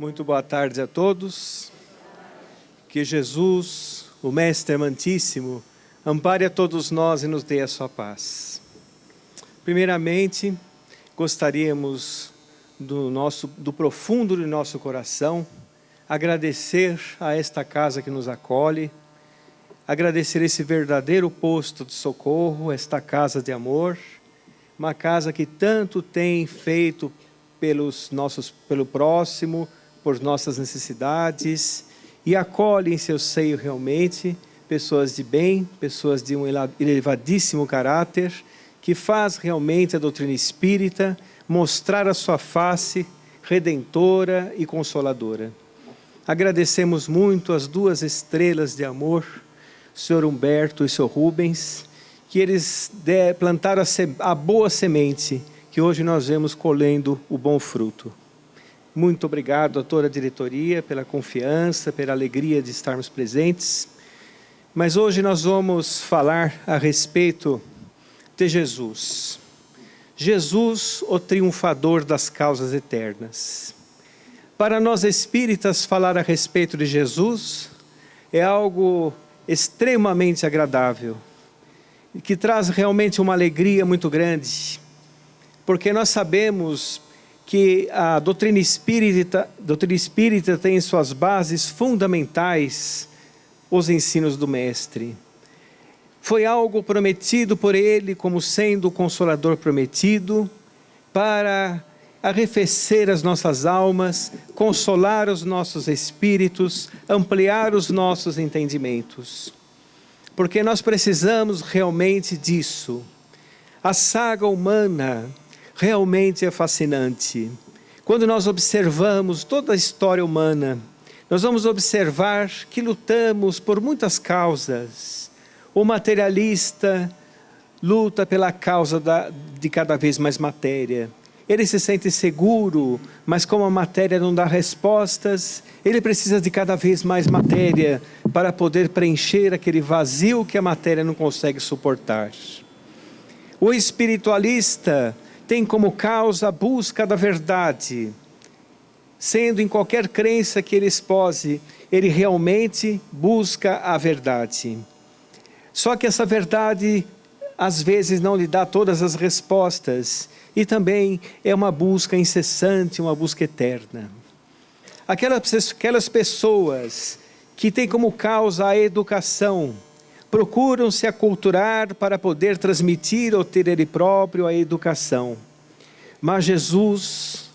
Muito boa tarde a todos. Que Jesus, o Mestre amantíssimo, ampare a todos nós e nos dê a sua paz. Primeiramente, gostaríamos do profundo de nosso coração agradecer a esta casa que nos acolhe, agradecer esse verdadeiro posto de socorro, esta casa de amor, uma casa que tanto tem feito pelo próximo, por nossas necessidades, e acolhe em seu seio realmente pessoas de bem, pessoas de um elevadíssimo caráter, que faz realmente a doutrina espírita mostrar a sua face redentora e consoladora. Agradecemos muito as duas estrelas de amor, o Sr. Humberto e o Sr. Rubens, que eles plantaram a boa semente, que hoje nós vemos colhendo o bom fruto. Muito obrigado a toda a diretoria pela confiança, pela alegria de estarmos presentes. Mas hoje nós vamos falar a respeito de Jesus. Jesus, o triunfador das causas eternas. Para nós espíritas, falar a respeito de Jesus é algo extremamente agradável, que traz realmente uma alegria muito grande, porque nós sabemos que a doutrina espírita tem em suas bases fundamentais os ensinos do Mestre. Foi algo prometido por ele como sendo o Consolador prometido para arrefecer as nossas almas, consolar os nossos espíritos, ampliar os nossos entendimentos. Porque nós precisamos realmente disso. A saga humana realmente é fascinante. Quando nós observamos toda a história humana, nós vamos observar que lutamos por muitas causas. O materialista luta pela causa de cada vez mais matéria. Ele se sente seguro, mas como a matéria não dá respostas, ele precisa de cada vez mais matéria para poder preencher aquele vazio que a matéria não consegue suportar. O espiritualista tem como causa a busca da verdade. Sendo em qualquer crença que ele expose, ele realmente busca a verdade. Só que essa verdade, às vezes, não lhe dá todas as respostas. E também é uma busca incessante, uma busca eterna. Aquelas pessoas que têm como causa a educação, procuram se aculturar para poder transmitir ou ter ele próprio a educação. Mas Jesus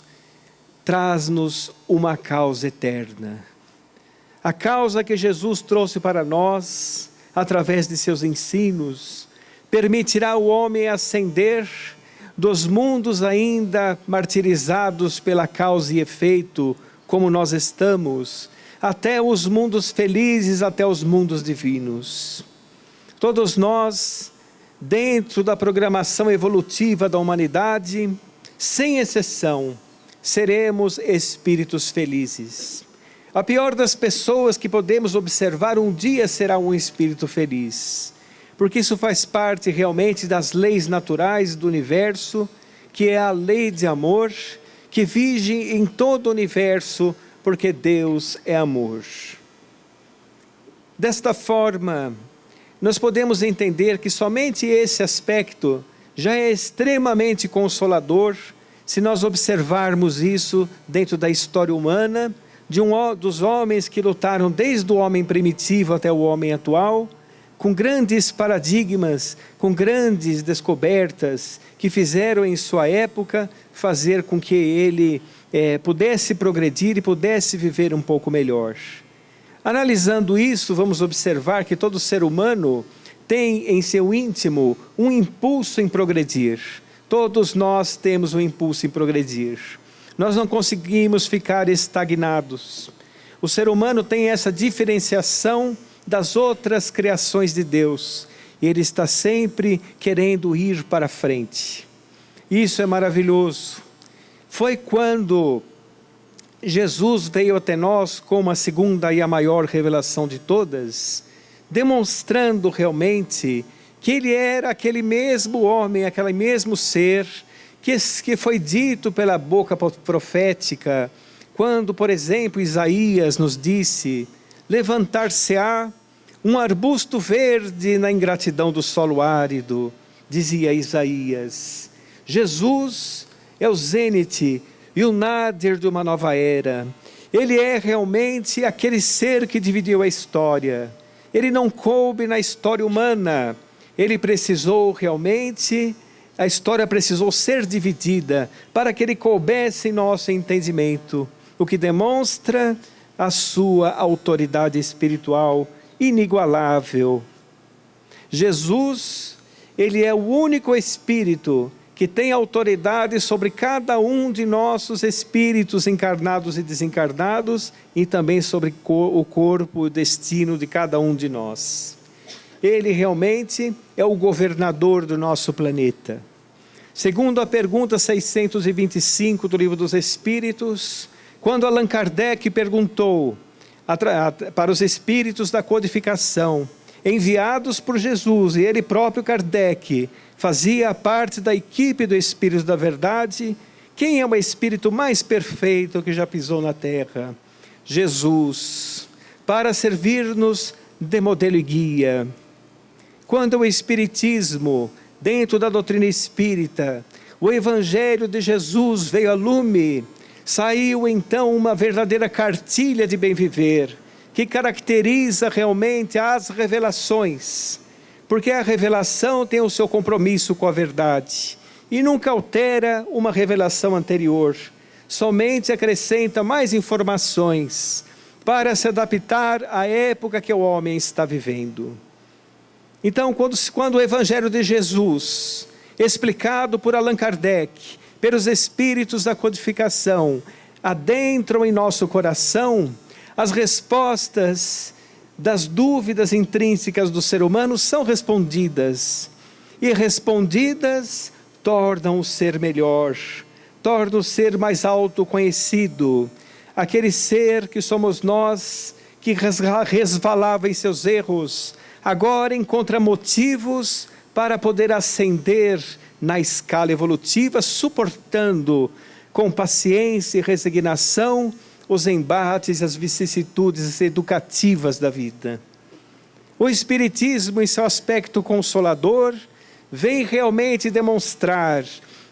traz-nos uma causa eterna. A causa que Jesus trouxe para nós, através de seus ensinos, permitirá ao homem ascender dos mundos ainda martirizados pela causa e efeito, como nós estamos, até os mundos felizes, até os mundos divinos. Todos nós, dentro da programação evolutiva da humanidade, sem exceção, seremos espíritos felizes. A pior das pessoas que podemos observar um dia será um espírito feliz, porque isso faz parte realmente das leis naturais do universo, que é a lei de amor, que vige em todo o universo, porque Deus é amor. Desta forma, nós podemos entender que somente esse aspecto já é extremamente consolador, se nós observarmos isso dentro da história humana, dos homens que lutaram desde o homem primitivo até o homem atual, com grandes paradigmas, com grandes descobertas, que fizeram em sua época fazer com que ele pudesse progredir e pudesse viver um pouco melhor. Analisando isso, vamos observar que todo ser humano tem em seu íntimo um impulso em progredir. Todos nós temos um impulso em progredir. Nós não conseguimos ficar estagnados. O ser humano tem essa diferenciação das outras criações de Deus. E ele está sempre querendo ir para frente. Isso é maravilhoso. Foi quando Jesus veio até nós com a segunda e a maior revelação de todas, demonstrando realmente que ele era aquele mesmo homem, aquele mesmo ser, que foi dito pela boca profética, Quando, por exemplo, Isaías nos disse: levantar-se-á um arbusto verde na ingratidão do solo árido, dizia Isaías. Jesus é o zênite e o nadir de uma nova era. Ele é realmente aquele ser que dividiu a história. Ele não coube na história humana. Ele precisou realmente, a história precisou ser dividida para que ele coubesse em nosso entendimento, o que demonstra a sua autoridade espiritual inigualável. Jesus, ele é o único Espírito que tem autoridade sobre cada um de nossos espíritos encarnados e desencarnados e também sobre o corpo, o destino de cada um de nós. Ele realmente é o governador do nosso planeta. Segundo a pergunta 625 do Livro dos Espíritos, quando Allan Kardec perguntou para os espíritos da codificação, enviados por Jesus, e ele próprio Kardec fazia parte da equipe do Espírito da Verdade, quem é o espírito mais perfeito que já pisou na terra? Jesus, para servir-nos de modelo e guia. Quando o Espiritismo, dentro da doutrina espírita, o Evangelho de Jesus veio a lume, saiu então uma verdadeira cartilha de bem viver, que caracteriza realmente as revelações, porque a revelação tem o seu compromisso com a verdade, e nunca altera uma revelação anterior, somente acrescenta mais informações, para se adaptar à época que o homem está vivendo. Então, quando o Evangelho de Jesus, explicado por Allan Kardec, pelos espíritos da codificação, adentram em nosso coração, as respostas das dúvidas intrínsecas do ser humano são respondidas. E respondidas, tornam o ser melhor, tornam o ser mais autoconhecido. Aquele ser que somos nós, que resvalava em seus erros, agora encontra motivos para poder ascender na escala evolutiva, suportando com paciência e resignação os embates e as vicissitudes educativas da vida. O Espiritismo, em seu aspecto consolador, vem realmente demonstrar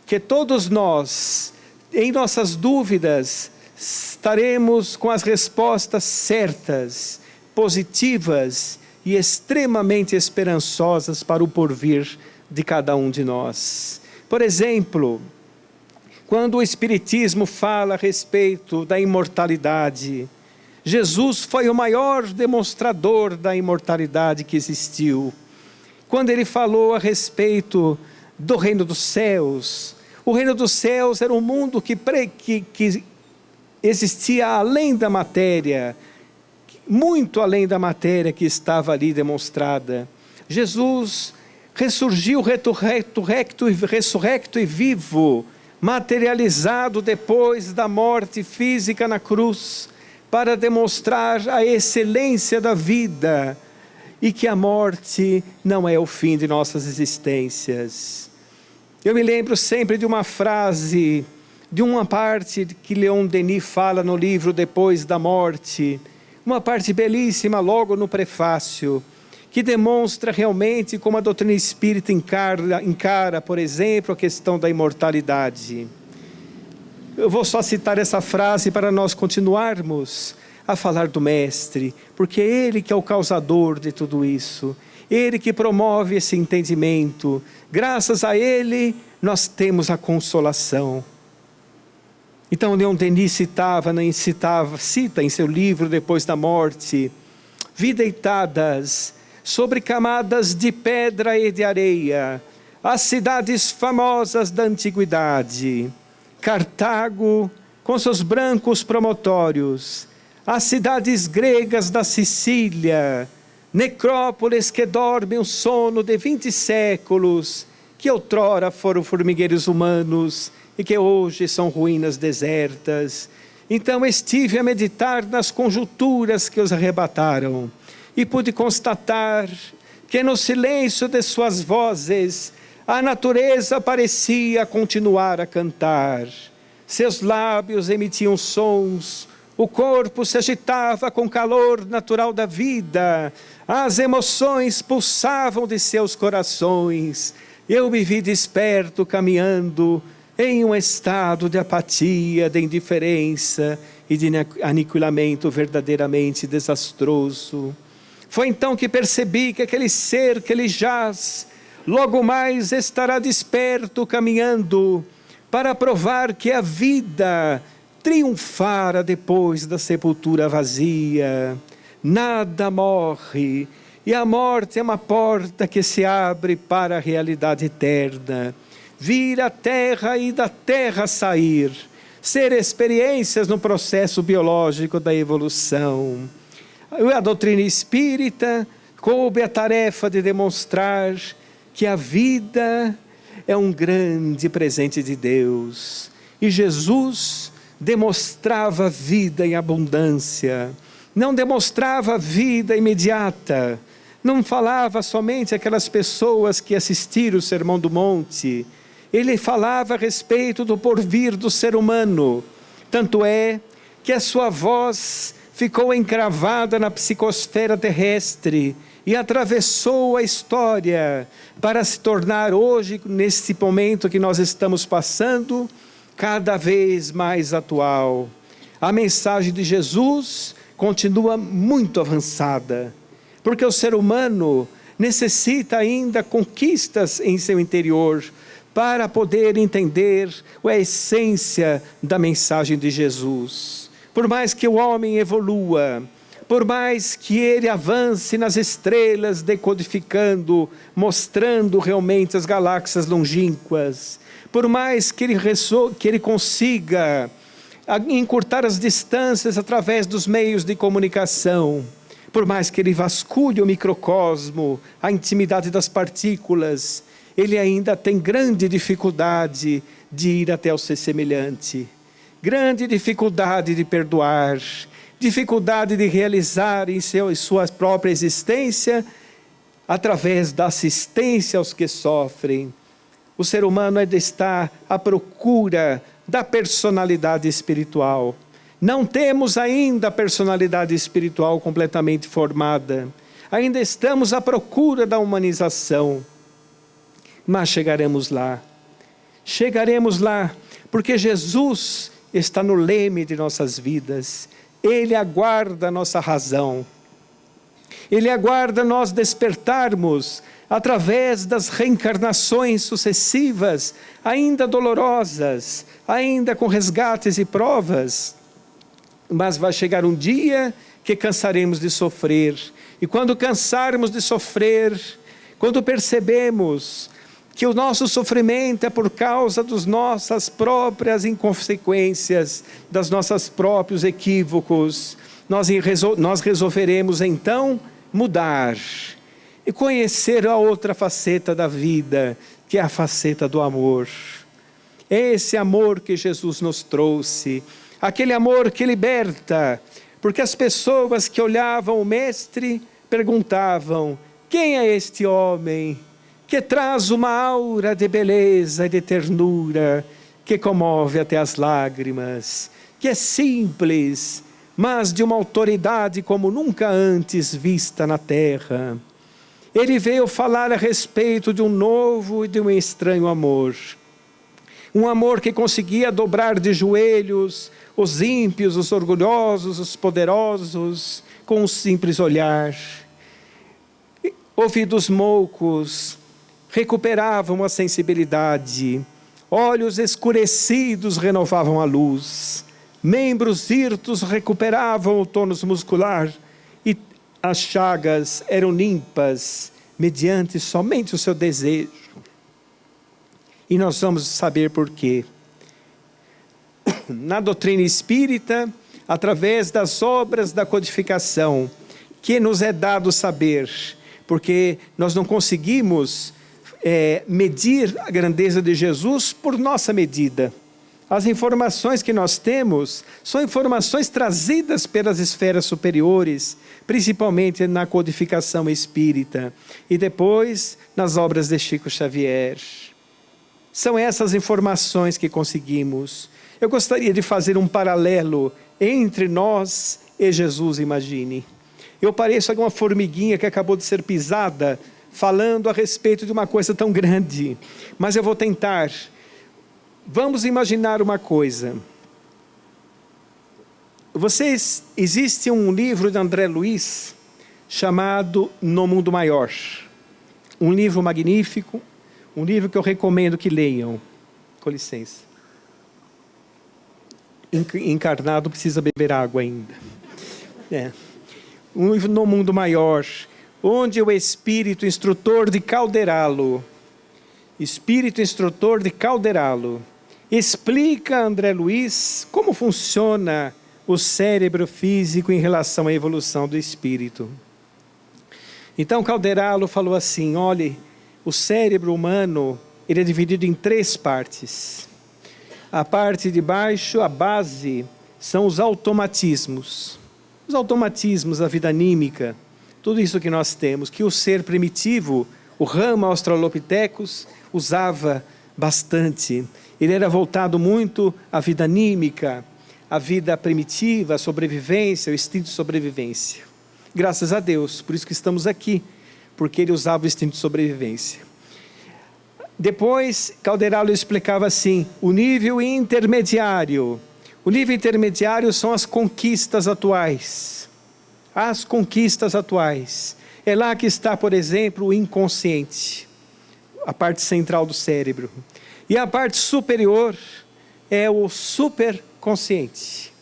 que todos nós, em nossas dúvidas, estaremos com as respostas certas, positivas e extremamente esperançosas para o porvir de cada um de nós. Por exemplo, quando o Espiritismo fala a respeito da imortalidade, Jesus foi o maior demonstrador da imortalidade que existiu. Quando ele falou a respeito do reino dos céus, o reino dos céus era um mundo que existia além da matéria, muito além da matéria que estava ali demonstrada. Jesus ressurgiu ressurrecto e vivo, materializado depois da morte física na cruz, para demonstrar a excelência da vida e que a morte não é o fim de nossas existências. Eu me lembro sempre de uma frase, de uma parte que Leon Denis fala no livro Depois da Morte, uma parte belíssima logo no prefácio, que demonstra realmente como a doutrina espírita encara, por exemplo, a questão da imortalidade. Eu vou só citar essa frase para nós continuarmos a falar do Mestre, porque é Ele que é o causador de tudo isso, Ele que promove esse entendimento. Graças a Ele, nós temos a consolação. Então, Leon Denis cita em seu livro Depois da Morte: vi deitadas sobre camadas de pedra e de areia as cidades famosas da antiguidade, Cartago com seus brancos promontórios, as cidades gregas da Sicília, necrópolis que dormem o sono de 20 séculos, que outrora foram formigueiros humanos e que hoje são ruínas desertas. Então estive a meditar nas conjunturas que os arrebataram e pude constatar que no silêncio de suas vozes a natureza parecia continuar a cantar. seus lábios emitiam sons, o corpo se agitava com o calor natural da vida, as emoções pulsavam de seus corações. Eu me vi desperto caminhando em um estado de apatia, de indiferença e de aniquilamento verdadeiramente desastroso. Foi então que percebi que aquele ser que ele jaz, logo mais estará desperto caminhando, para provar que a vida triunfara depois da sepultura vazia. Nada morre, e a morte é uma porta que se abre para a realidade eterna. Vir à terra e da terra sair, ser experiências no processo biológico da evolução. A doutrina espírita coube a tarefa de demonstrar que a vida é um grande presente de Deus. E Jesus demonstrava vida em abundância, não demonstrava vida imediata, não falava somente aquelas pessoas que assistiram o Sermão do Monte, ele falava a respeito do porvir do ser humano, tanto é que a sua voz ficou encravada na psicosfera terrestre e atravessou a história para se tornar hoje, nesse momento que nós estamos passando, cada vez mais atual. A mensagem de Jesus continua muito avançada, porque o ser humano necessita ainda conquistas em seu interior para poder entender a essência da mensagem de Jesus. Por mais que o homem evolua, por mais que ele avance nas estrelas, decodificando, mostrando realmente as galáxias longínquas, por mais que ele consiga encurtar as distâncias através dos meios de comunicação, por mais que ele vasculhe o microcosmo, a intimidade das partículas, ele ainda tem grande dificuldade de ir até o ser semelhante, grande dificuldade de perdoar, dificuldade de realizar em sua própria existência, através da assistência aos que sofrem. O ser humano é de estar à procura da personalidade espiritual. Não temos ainda a personalidade espiritual completamente formada. Ainda estamos à procura da humanização. Mas chegaremos lá. Chegaremos lá, porque Jesus está no leme de nossas vidas. Ele aguarda a nossa razão. Ele aguarda nós despertarmos através das reencarnações sucessivas, ainda dolorosas, ainda com resgates e provas. Mas vai chegar um dia que cansaremos de sofrer. E quando cansarmos de sofrer, quando percebemos que o nosso sofrimento é por causa das nossas próprias inconsequências, dos nossos próprios equívocos, nós resolveremos então mudar e conhecer a outra faceta da vida, que é a faceta do amor. Esse amor que Jesus nos trouxe, aquele amor que liberta, porque as pessoas que olhavam o Mestre perguntavam: quem é este homem que traz uma aura de beleza e de ternura, que comove até as lágrimas, que é simples, mas de uma autoridade como nunca antes vista na terra? Ele veio falar a respeito de um novo e de um estranho amor. Um amor que conseguia dobrar de joelhos os ímpios, os orgulhosos, os poderosos, com um simples olhar. Ouvidos moucos recuperavam a sensibilidade, olhos escurecidos renovavam a luz, membros hirtos recuperavam o tônus muscular e as chagas eram limpas mediante somente o seu desejo. E nós vamos saber por quê. Na doutrina espírita, através das obras da codificação, que nos é dado saber, porque nós não conseguimos medir a grandeza de Jesus por nossa medida. As informações que nós temos são informações trazidas pelas esferas superiores, principalmente na codificação espírita, e depois nas obras de Chico Xavier. São essas informações que conseguimos. Eu gostaria de fazer um paralelo entre nós e Jesus, imagine. Eu pareço uma formiguinha que acabou de ser pisada, falando a respeito de uma coisa tão grande. Mas eu vou tentar. Vamos imaginar uma coisa. Existe um livro de André Luiz chamado No Mundo Maior. Um livro magnífico, um livro que eu recomendo que leiam. Com licença. Encarnado precisa beber água ainda. Um livro No Mundo Maior, onde o Espírito Instrutor de Calderalo, explica a André Luiz como funciona o cérebro físico em relação à evolução do espírito. Então Calderalo falou assim, olhe, o cérebro humano ele é dividido em 3 partes. A parte de baixo, a base, são os automatismos. Os automatismos da vida anímica, tudo isso que nós temos, que o ser primitivo, o Ramo Australopithecus, usava bastante. Ele era voltado muito à vida anímica, à vida primitiva, à sobrevivência, ao instinto de sobrevivência. Graças a Deus, por isso que estamos aqui, porque ele usava o instinto de sobrevivência. Depois, Calderalo explicava assim, o nível intermediário. O nível intermediário são as conquistas atuais. As conquistas atuais. É lá que está, por exemplo, o inconsciente, a parte central do cérebro. E a parte superior é o superconsciente.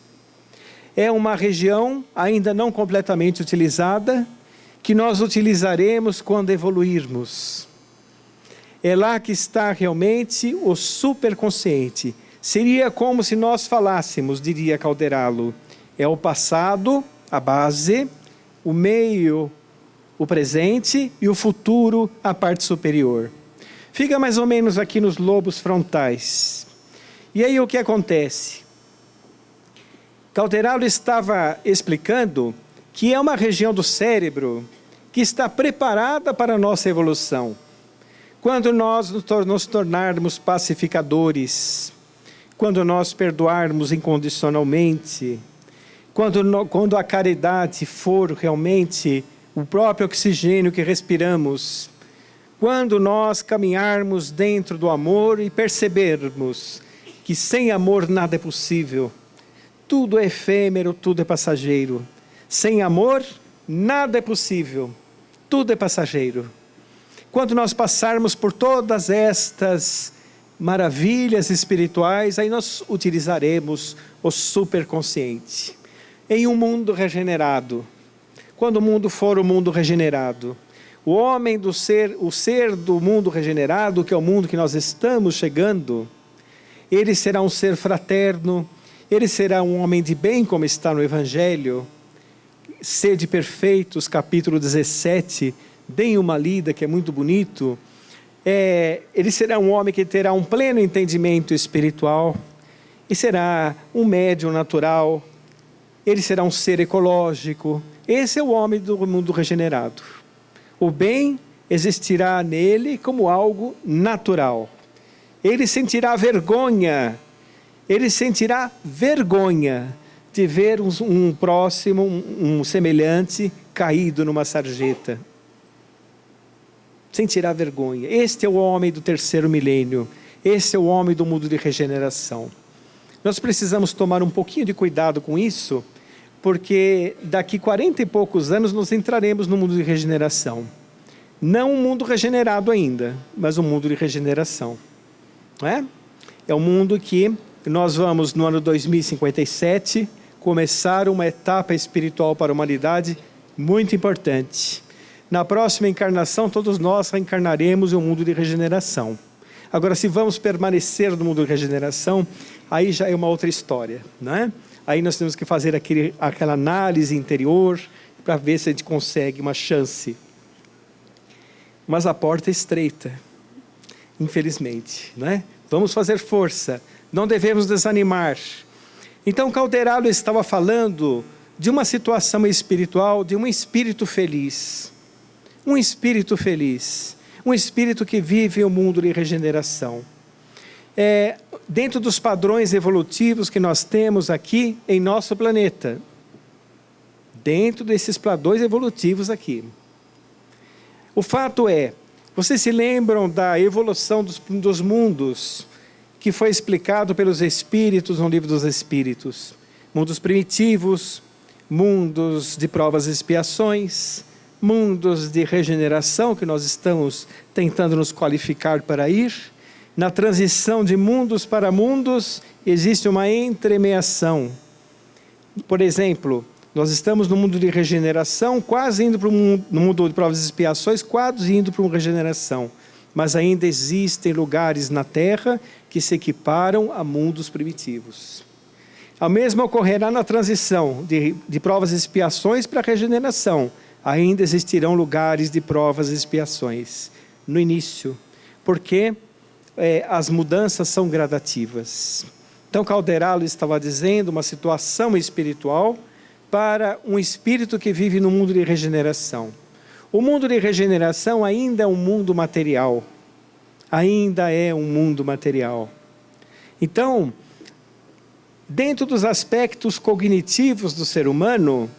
É uma região ainda não completamente utilizada, que nós utilizaremos quando evoluirmos. É lá que está realmente o superconsciente. Seria como se nós falássemos, diria Calderalo, é o passado, a base, o meio, o presente e o futuro, a parte superior. Fica mais ou menos aqui nos lobos frontais. E aí o que acontece? Calderalo estava explicando que é uma região do cérebro que está preparada para a nossa evolução. Quando nós nos tornarmos pacificadores, quando nós perdoarmos incondicionalmente, quando a caridade for realmente o próprio oxigênio que respiramos, quando nós caminharmos dentro do amor e percebermos que sem amor nada é possível, tudo é efêmero, tudo é passageiro. Sem amor, nada é possível, tudo é passageiro. Quando nós passarmos por todas estas maravilhas espirituais, aí nós utilizaremos o superconsciente. Em um mundo regenerado, quando o mundo for o mundo regenerado, o homem do ser, o ser do mundo regenerado, que é o mundo que nós estamos chegando, ele será um ser fraterno, ele será um homem de bem, como está no Evangelho. Sede perfeitos, capítulo 17, deem uma lida que é muito bonito. Ele será um homem que terá um pleno entendimento espiritual, e será um médium natural, ele será um ser ecológico. Esse é o homem do mundo regenerado. O bem existirá nele como algo natural. Ele sentirá vergonha de ver um próximo, um semelhante caído numa sarjeta. Sentirá vergonha. Este é o homem do terceiro milênio. Este é o homem do mundo de regeneração. Nós precisamos tomar um pouquinho de cuidado com isso, porque daqui 40 e poucos anos nós entraremos no mundo de regeneração. Não um mundo regenerado ainda, mas um mundo de regeneração. Não é? É um mundo que nós vamos, no ano 2057, começar uma etapa espiritual para a humanidade muito importante. Na próxima encarnação, todos nós reencarnaremos em um mundo de regeneração. Agora, se vamos permanecer no mundo de regeneração, aí já é uma outra história, não é? Aí nós temos que fazer aquela análise interior para ver se a gente consegue uma chance. Mas a porta é estreita, infelizmente, não é? Vamos fazer força, não devemos desanimar. Então Calderalo estava falando de uma situação espiritual, de um espírito feliz. Um espírito feliz, um espírito que vive o mundo de regeneração. dentro dos padrões evolutivos que nós temos aqui em nosso planeta. Dentro desses padrões evolutivos aqui. O fato é, vocês se lembram da evolução dos mundos que foi explicado pelos Espíritos no Livro dos Espíritos? Mundos primitivos, mundos de provas e expiações, mundos de regeneração que nós estamos tentando nos qualificar para ir. Na transição de mundos para mundos existe uma entremeação. Por exemplo, nós estamos no mundo de regeneração, quase indo para no mundo de provas e expiações, quase indo para uma regeneração. Mas ainda existem lugares na Terra que se equiparam a mundos primitivos. O mesmo ocorrerá na transição de provas e expiações para a regeneração. Ainda existirão lugares de provas e expiações no início, porque as mudanças são gradativas. Então Calderalo estava dizendo uma situação espiritual para um espírito que vive no mundo de regeneração. O mundo de regeneração ainda é um mundo material. Ainda é um mundo material. Então, dentro dos aspectos cognitivos do ser humano,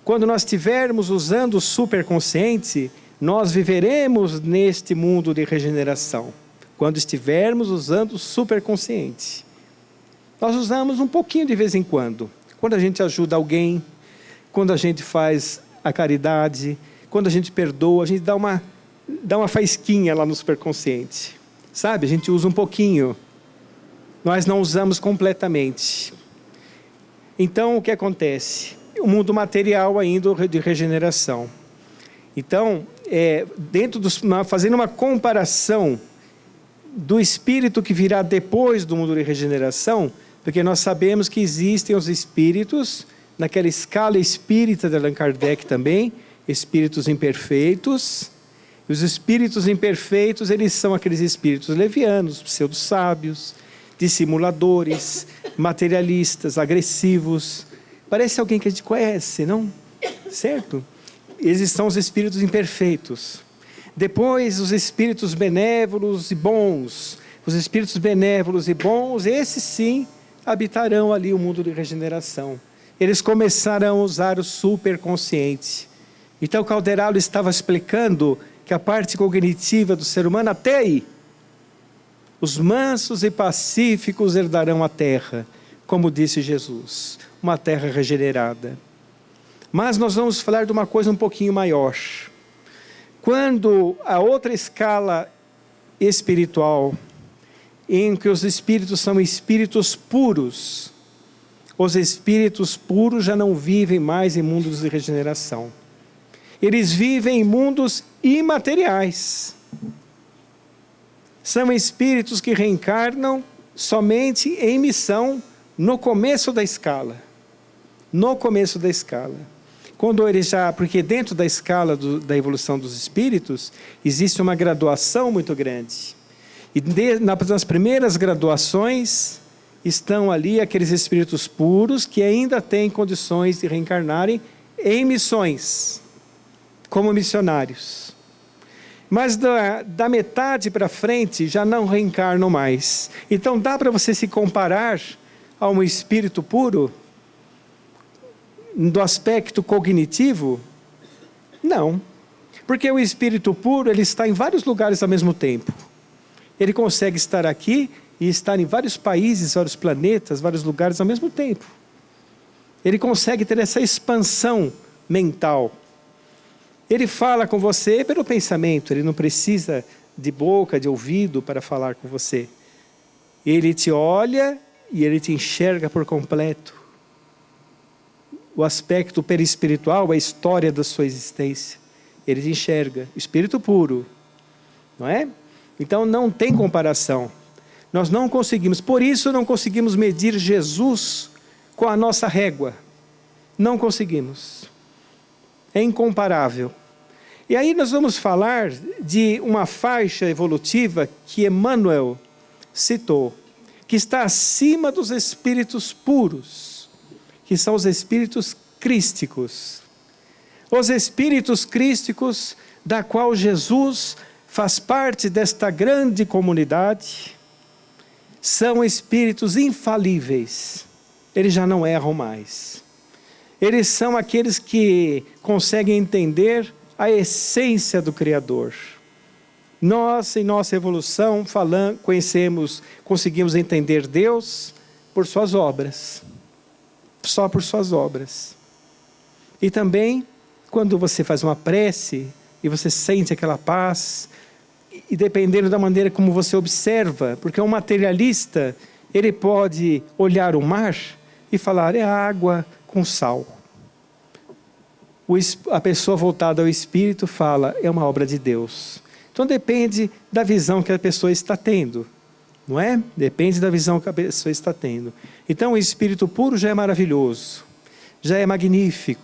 quando nós estivermos usando o superconsciente, nós viveremos neste mundo de regeneração. Quando estivermos usando o superconsciente. Nós usamos um pouquinho de vez em quando. Quando a gente ajuda alguém, quando a gente faz a caridade, quando a gente perdoa, a gente dá uma faísquinha lá no superconsciente. Sabe? A gente usa um pouquinho. Nós não usamos completamente. Então, o que acontece? O mundo material ainda de regeneração. Então, fazendo uma comparação do espírito que virá depois do mundo de regeneração, porque nós sabemos que existem os espíritos, naquela escala espírita de Allan Kardec também, espíritos imperfeitos. Os espíritos imperfeitos, eles são aqueles espíritos levianos, pseudo-sábios, dissimuladores, materialistas, agressivos. Parece alguém que a gente conhece, não? Certo? Eles são os espíritos imperfeitos. Depois, os espíritos benévolos e bons. Os espíritos benévolos e bons, esses sim, habitarão ali o mundo de regeneração. Eles começarão a usar o superconsciente. Então, Calderalo estava explicando que a parte cognitiva do ser humano, até aí, os mansos e pacíficos herdarão a terra, como disse Jesus, uma terra regenerada. Mas nós vamos falar de uma coisa um pouquinho maior. Quando a outra escala espiritual, em que os espíritos são espíritos puros, os espíritos puros já não vivem mais em mundos de regeneração. Eles vivem em mundos imateriais. São espíritos que reencarnam somente em missão no começo da escala. No começo da escala. Quando eles porque dentro da escala da evolução dos espíritos, existe uma graduação muito grande. E nas primeiras graduações, estão ali aqueles espíritos puros que ainda têm condições de reencarnarem em missões, como missionários. Mas da metade para frente já não reencarnam mais. Então dá para você se comparar a um espírito puro? Do aspecto cognitivo? Não. Porque o espírito puro, ele está em vários lugares ao mesmo tempo. Ele consegue estar aqui e estar em vários países, vários planetas, vários lugares ao mesmo tempo. Ele consegue ter essa expansão mental. Ele fala com você pelo pensamento, ele não precisa de boca, de ouvido para falar com você. Ele te olha e ele te enxerga por completo. O aspecto perispiritual, a história da sua existência. Ele te enxerga, espírito puro, não é? Então não tem comparação. Nós não conseguimos, por isso não conseguimos medir Jesus com a nossa régua. Não conseguimos. É incomparável. E aí nós vamos falar de uma faixa evolutiva que Emmanuel citou, que está acima dos espíritos puros, que são os espíritos crísticos. Os espíritos crísticos, da qual Jesus faz parte desta grande comunidade, são espíritos infalíveis. Eles já não erram mais. Eles são aqueles que conseguem entender a essência do Criador. Nós, em nossa evolução, conseguimos entender Deus por suas obras. Só por suas obras. E também, quando você faz uma prece, e você sente aquela paz, e dependendo da maneira como você observa, porque um materialista, ele pode olhar o mar e falar, é água com sal. A pessoa voltada ao Espírito fala, é uma obra de Deus. Então depende da visão que a pessoa está tendo, não é? Depende da visão que a pessoa está tendo. Então o Espírito puro já é maravilhoso, já é magnífico.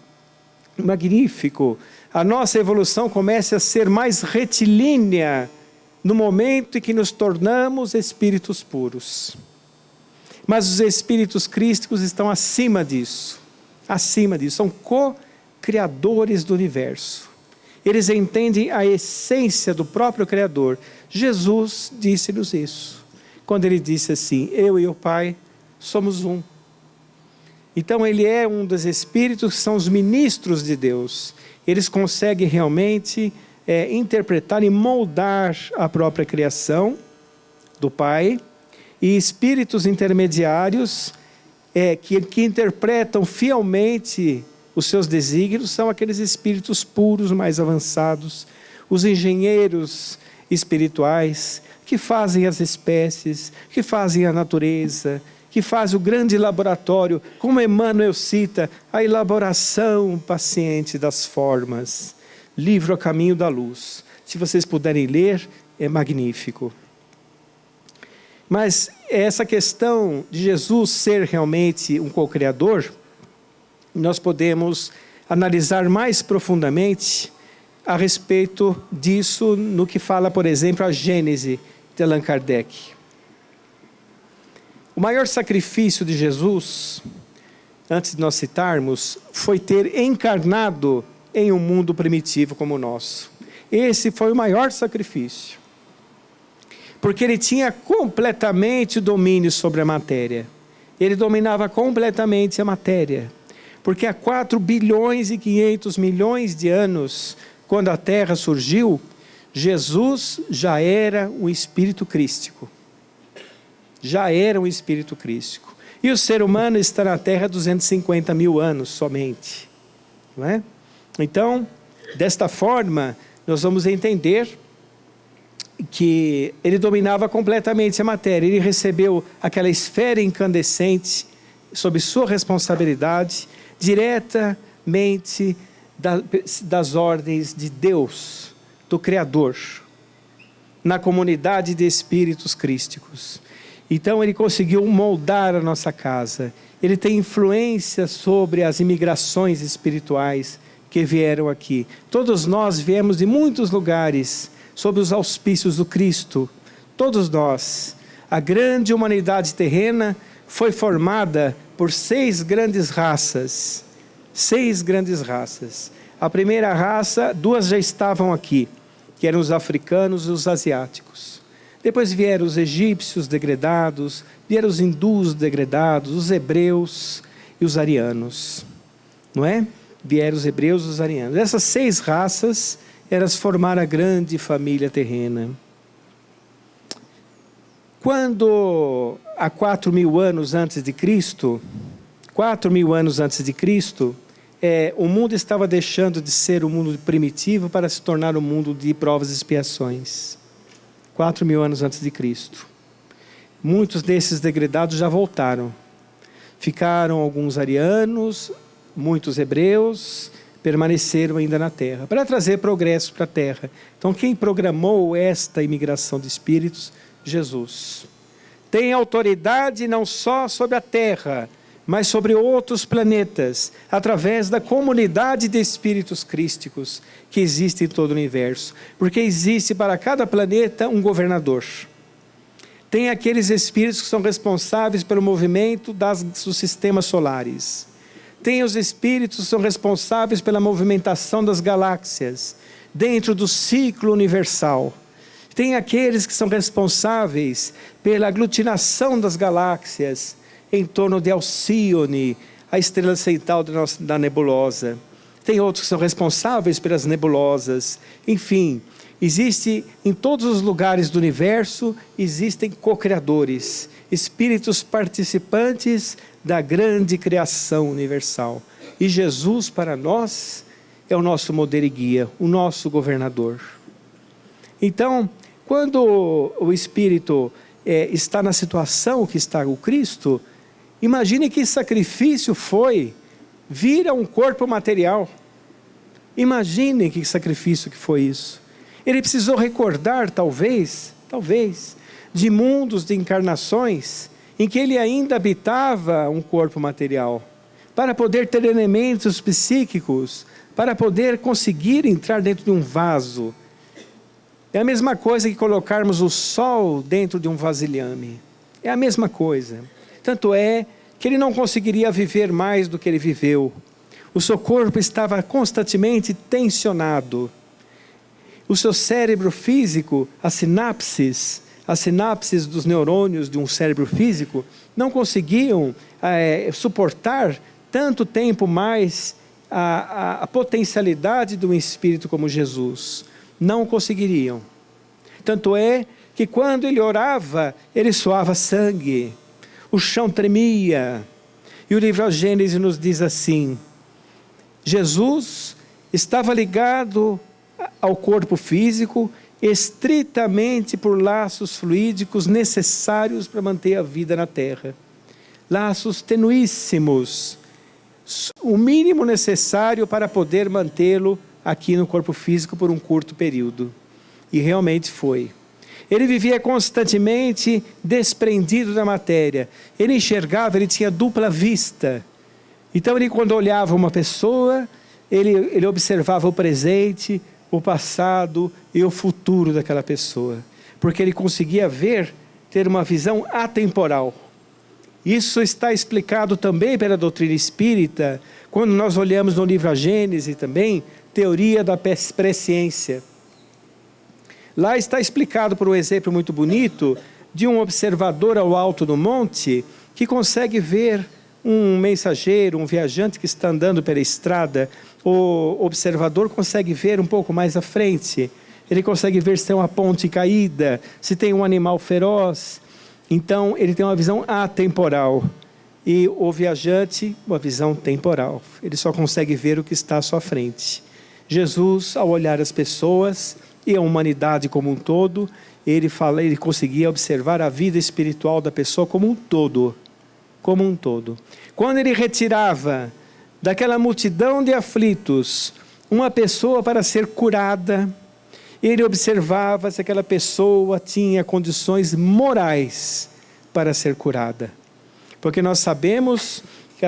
Magnífico. A nossa evolução começa a ser mais retilínea no momento em que nos tornamos espíritos puros. Mas os espíritos crísticos estão acima disso. Acima disso. São co-criadores do universo. Eles entendem a essência do próprio Criador. Jesus disse-nos isso. Quando ele disse assim, eu e o Pai somos um. Então ele é um dos espíritos que são os ministros de Deus. Eles conseguem realmente interpretar e moldar a própria criação do Pai. E espíritos intermediários que interpretam fielmente os seus desígnios são aqueles espíritos puros mais avançados, os engenheiros espirituais que fazem as espécies, que fazem a natureza, que faz o grande laboratório, como Emmanuel cita, a elaboração paciente das formas. Livro A Caminho da Luz. Se vocês puderem ler, é magnífico. Mas essa questão de Jesus ser realmente um co-criador, nós podemos analisar mais profundamente a respeito disso no que fala, por exemplo, a Gênese de Allan Kardec. O maior sacrifício de Jesus, antes de nós citarmos, foi ter encarnado em um mundo primitivo como o nosso. Esse foi o maior sacrifício. Porque ele tinha completamente o domínio sobre a matéria. Ele dominava completamente a matéria. Porque há 4 bilhões e 500 milhões de anos, quando a Terra surgiu, Jesus já era um espírito crístico. Já era um espírito crístico. E o ser humano está na Terra há 250 mil anos somente. Não é? Então, desta forma, nós vamos entender que ele dominava completamente a matéria. Ele recebeu aquela esfera incandescente sob sua responsabilidade, diretamente das ordens de Deus, do Criador, na comunidade de espíritos crísticos. Então ele conseguiu moldar a nossa casa. Ele tem influência sobre as imigrações espirituais que vieram aqui. Todos nós viemos de muitos lugares sob os auspícios do Cristo. Todos nós. A grande humanidade terrena foi formada por 6 grandes raças. 6 grandes raças. A primeira raça, 2 já estavam aqui, que eram os africanos e os asiáticos. Depois vieram os egípcios degradados, vieram os hindus degradados, os hebreus e os arianos. Não é? Vieram os hebreus e os arianos. Essas 6 raças, elas formaram a grande família terrena. Quando, há 4.000 anos antes de Cristo, 4.000 anos antes de Cristo, o mundo estava deixando de ser um mundo primitivo para se tornar um mundo de provas e expiações. 4.000 anos antes de Cristo. Muitos desses degradados já voltaram. Ficaram alguns arianos, muitos hebreus, permaneceram ainda na Terra, para trazer progresso para a Terra. Então quem programou esta imigração de espíritos? Jesus. Tem autoridade não só sobre a Terra, mas sobre outros planetas, através da comunidade de espíritos crísticos que existe em todo o universo. Porque existe para cada planeta um governador. Tem aqueles espíritos que são responsáveis pelo movimento dos sistemas solares. Tem os espíritos que são responsáveis pela movimentação das galáxias, dentro do ciclo universal. Tem aqueles que são responsáveis pela aglutinação das galáxias em torno de Alcíone, a estrela central da nebulosa. Tem outros que são responsáveis pelas nebulosas. Enfim, existe em todos os lugares do universo, existem co-criadores, espíritos participantes da grande criação universal. E Jesus, para nós, é o nosso modelo e guia, o nosso governador. Então, quando o Espírito está na situação que está o Cristo, imagine que sacrifício foi vir a um corpo material. Imagine que sacrifício que foi isso. Ele precisou recordar, talvez, de mundos de encarnações em que ele ainda habitava um corpo material, para poder ter elementos psíquicos, para poder conseguir entrar dentro de um vaso. É a mesma coisa que colocarmos o sol dentro de um vasilhame. É a mesma coisa. Tanto é que ele não conseguiria viver mais do que ele viveu. O seu corpo estava constantemente tensionado. O seu cérebro físico, as sinapses dos neurônios de um cérebro físico, não conseguiam suportar tanto tempo mais a potencialidade de um espírito como Jesus. Não conseguiriam. Tanto é que quando ele orava, ele suava sangue, o chão tremia. E o livro Gênesis nos diz assim: Jesus estava ligado ao corpo físico estritamente por laços fluídicos necessários para manter a vida na terra. Laços tenuíssimos, o mínimo necessário para poder mantê-lo aqui no corpo físico por um curto período. E realmente foi. Ele vivia constantemente desprendido da matéria. Ele enxergava, ele tinha dupla vista. Então ele, quando olhava uma pessoa, ele observava o presente, o passado e o futuro daquela pessoa. Porque ele conseguia ter uma visão atemporal. Isso está explicado também pela doutrina espírita, quando nós olhamos no livro A Gênese também, teoria da presciência. Lá está explicado por um exemplo muito bonito de um observador ao alto do monte que consegue ver um mensageiro, um viajante que está andando pela estrada. O observador consegue ver um pouco mais à frente. Ele consegue ver se tem uma ponte caída, se tem um animal feroz. Então ele tem uma visão atemporal. E o viajante, uma visão temporal. Ele só consegue ver o que está à sua frente. Jesus, ao olhar as pessoas e a humanidade como um todo, ele conseguia observar a vida espiritual da pessoa como um todo. Como um todo. Quando ele retirava daquela multidão de aflitos uma pessoa para ser curada, ele observava se aquela pessoa tinha condições morais para ser curada. Porque nós sabemos que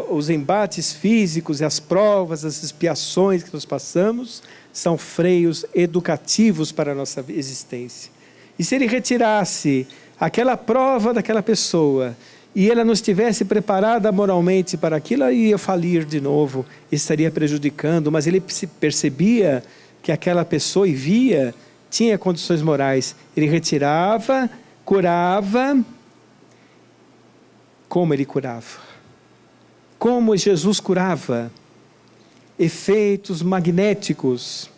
os embates físicos, as provas, as expiações que nós passamos, são freios educativos para a nossa existência. E se ele retirasse aquela prova daquela pessoa, e ela não estivesse preparada moralmente para aquilo, ela ia falir de novo, estaria prejudicando, mas ele percebia que aquela pessoa tinha condições morais. Ele retirava, curava. Como ele curava? Como Jesus curava? Efeitos magnéticos,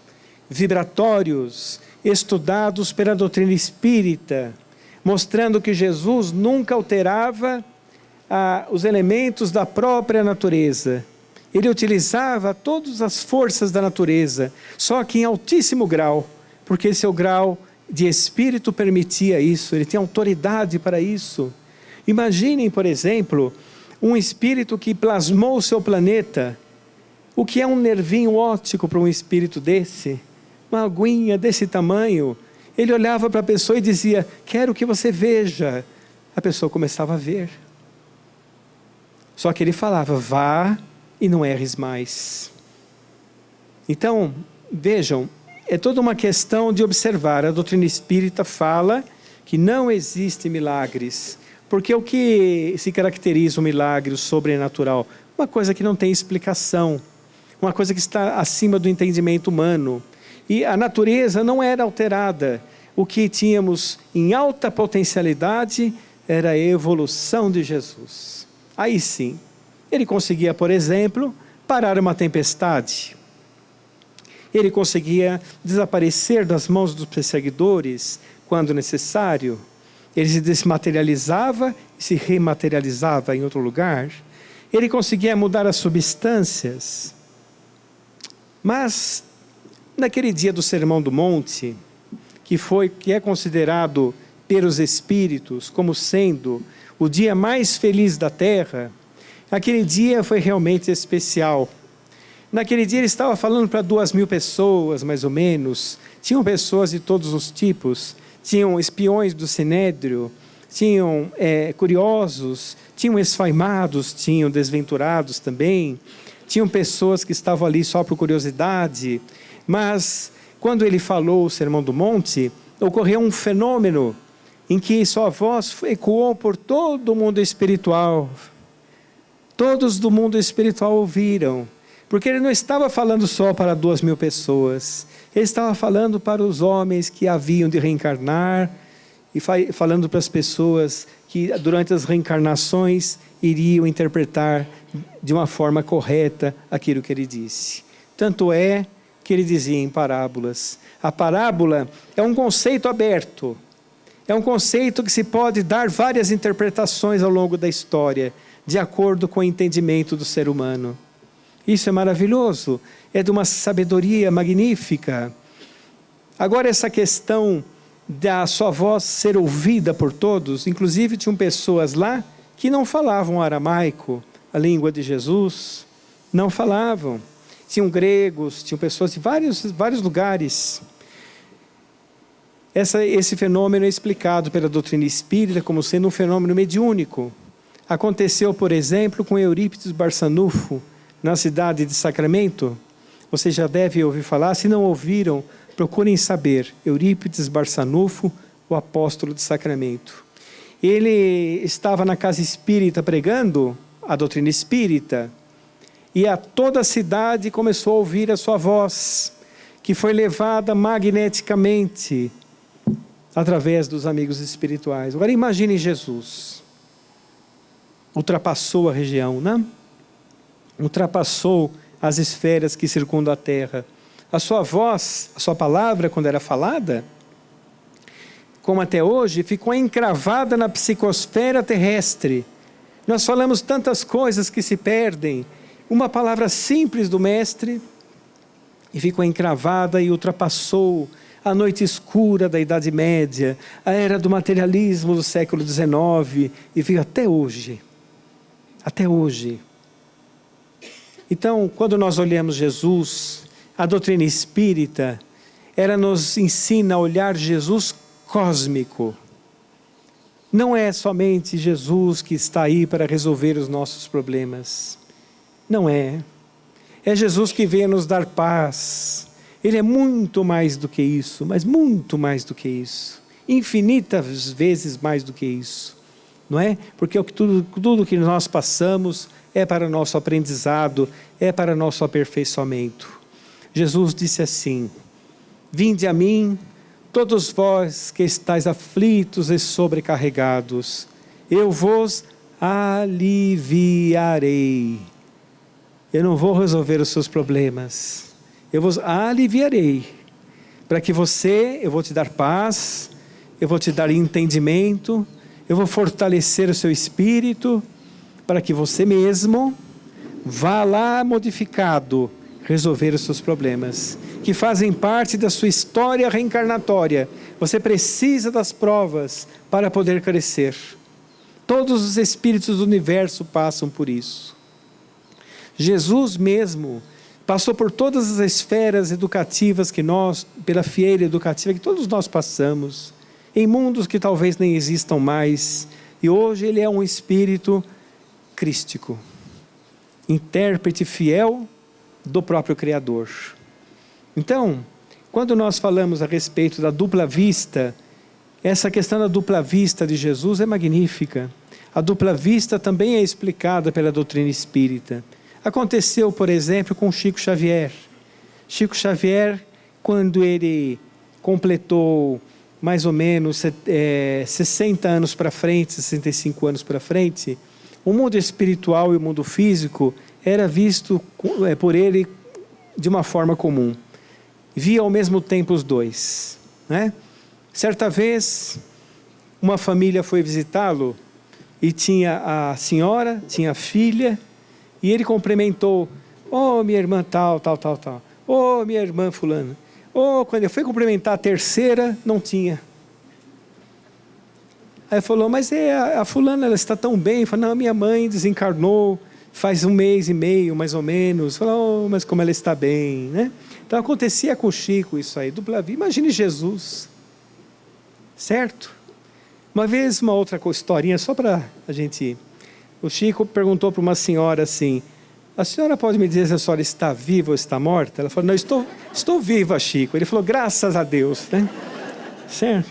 vibratórios, estudados pela doutrina espírita, mostrando que Jesus nunca alterava os elementos da própria natureza. Ele utilizava todas as forças da natureza, só que em altíssimo grau, porque seu grau de espírito permitia isso, ele tinha autoridade para isso. Imaginem, por exemplo, um espírito que plasmou o seu planeta. O que é um nervinho óptico para um espírito desse? Uma aguinha desse tamanho. Ele olhava para a pessoa e dizia: quero que você veja. A pessoa começava a ver. Só que ele falava: vá e não erres mais. Então, vejam, é toda uma questão de observar. A doutrina espírita fala que não existe milagres. Porque o que se caracteriza um milagre, o sobrenatural? Uma coisa que não tem explicação. Uma coisa que está acima do entendimento humano. E a natureza não era alterada. o que tínhamos em alta potencialidade era a evolução de Jesus. Aí sim, ele conseguia, por exemplo, parar uma tempestade. Ele conseguia desaparecer das mãos dos perseguidores quando necessário. Ele se desmaterializava e se rematerializava em outro lugar. Ele conseguia mudar as substâncias. Mas, naquele dia do Sermão do Monte, que é considerado pelos Espíritos como sendo o dia mais feliz da Terra, aquele dia foi realmente especial. Naquele dia ele estava falando para 2.000 pessoas, mais ou menos. Tinham pessoas de todos os tipos. Tinham espiões do Sinédrio, tinham curiosos, tinham esfaimados, tinham desventurados também. Tinham pessoas que estavam ali só por curiosidade. Mas, quando ele falou o Sermão do Monte, ocorreu um fenômeno em que sua voz ecoou por todo o mundo espiritual. Todos do mundo espiritual ouviram. Porque ele não estava falando só para 2.000 pessoas. Ele estava falando para os homens que haviam de reencarnar e falando para as pessoas que durante as reencarnações iriam interpretar de uma forma correta aquilo que ele disse. Tanto é que ele dizia em parábolas. A parábola é um conceito aberto. É um conceito que se pode dar várias interpretações ao longo da história, de acordo com o entendimento do ser humano. Isso é maravilhoso, é de uma sabedoria magnífica. Agora, essa questão da sua voz ser ouvida por todos, inclusive tinham pessoas lá que não falavam aramaico, a língua de Jesus, não falavam. Tinham gregos, tinham pessoas de vários lugares. Esse fenômeno é explicado pela doutrina espírita como sendo um fenômeno mediúnico. Aconteceu, por exemplo, com Eurípides Barçanufo, na cidade de Sacramento. Você já deve ouvir falar, se não ouviram, procurem saber. Eurípides Barçanufo, o apóstolo de Sacramento. Ele estava na casa espírita pregando a doutrina espírita, e a toda a cidade começou a ouvir a sua voz, que foi levada magneticamente através dos amigos espirituais. Agora imagine Jesus. Ultrapassou a região, né? Ultrapassou as esferas que circundam a Terra. A sua voz, a sua palavra, quando era falada, como até hoje, ficou encravada na psicosfera terrestre. Nós falamos tantas coisas que se perdem. Uma palavra simples do Mestre e ficou encravada e ultrapassou a noite escura da Idade Média, a era do materialismo do século XIX e veio até hoje. Até hoje. Então, quando nós olhamos Jesus, a doutrina espírita, ela nos ensina a olhar Jesus cósmico. Não é somente Jesus que está aí para resolver os nossos problemas. Não é. É Jesus que veio nos dar paz. Ele é muito mais do que isso, mas muito mais do que isso. Infinitas vezes mais do que isso. Não é? Porque tudo que nós passamos é para nosso aprendizado, é para nosso aperfeiçoamento. Jesus disse assim: vinde a mim, todos vós que estáis aflitos e sobrecarregados, eu vos aliviarei. Eu não vou resolver os seus problemas, eu vos aliviarei, para que eu vou te dar paz, eu vou te dar entendimento, eu vou fortalecer o seu espírito, para que você mesmo vá lá modificado, resolver os seus problemas, que fazem parte da sua história reencarnatória. Você precisa das provas para poder crescer. Todos os espíritos do universo passam por isso. Jesus mesmo passou por todas as esferas educativas que nós, pela fieira educativa que todos nós passamos, em mundos que talvez nem existam mais, e hoje ele é um espírito crístico, intérprete fiel do próprio Criador. Então, quando nós falamos a respeito da dupla vista, essa questão da dupla vista de Jesus é magnífica. A dupla vista também é explicada pela doutrina espírita. Aconteceu, por exemplo, com Chico Xavier. Chico Xavier, quando ele completou mais ou menos 60 anos para frente, 65 anos para frente, o mundo espiritual e o mundo físico era visto por ele de uma forma comum. Via ao mesmo tempo os dois, né? Certa vez, uma família foi visitá-lo e tinha a senhora, tinha a filha, e ele cumprimentou: "Oh, minha irmã tal. Oh, minha irmã fulana." Oh, quando ele foi cumprimentar a terceira, não tinha. Aí falou: "Mas a fulana, ela está tão bem." Falou: "Não, minha mãe desencarnou faz 1 mês e meio, mais ou menos." Falou: "Oh, mas como ela está bem, né?" Então acontecia com o Chico isso aí, dupla vida. Imagine Jesus, certo? Uma vez, uma outra historinha, só para a gente... O Chico perguntou para uma senhora assim: "A senhora pode me dizer se a senhora está viva ou está morta?" Ela falou: "Não, estou viva, Chico." Ele falou: "Graças a Deus." Né? Certo?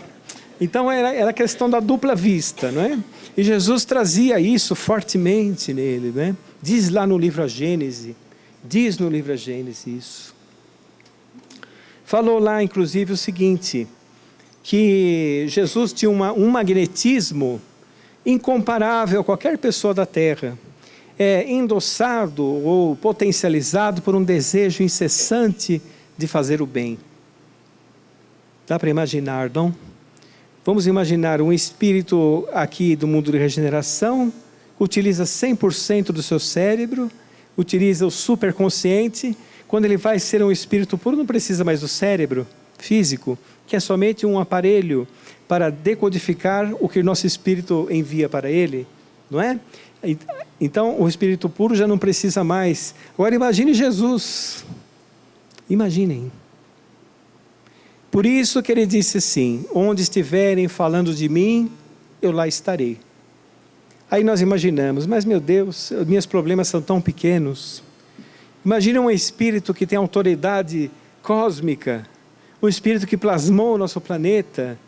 Então era a questão da dupla vista, não é? E Jesus trazia isso fortemente nele, né? Diz lá no livro A Gênese, isso. Falou lá, inclusive, o seguinte, que Jesus tinha um magnetismo incomparável a qualquer pessoa da Terra, endossado ou potencializado por um desejo incessante de fazer o bem. Dá para imaginar, não? Vamos imaginar um espírito aqui do mundo de regeneração, utiliza 100% do seu cérebro, utiliza o superconsciente. Quando ele vai ser um espírito puro, não precisa mais do cérebro físico, que é somente um aparelho para decodificar o que o nosso espírito envia para ele, não é? Então, o espírito puro já não precisa mais. Agora, imagine Jesus. Imaginem. Por isso que ele disse assim: "Onde estiverem falando de mim, eu lá estarei." Aí nós imaginamos: mas meu Deus, meus problemas são tão pequenos. Imagina um espírito que tem autoridade cósmica, um espírito que plasmou o nosso planeta.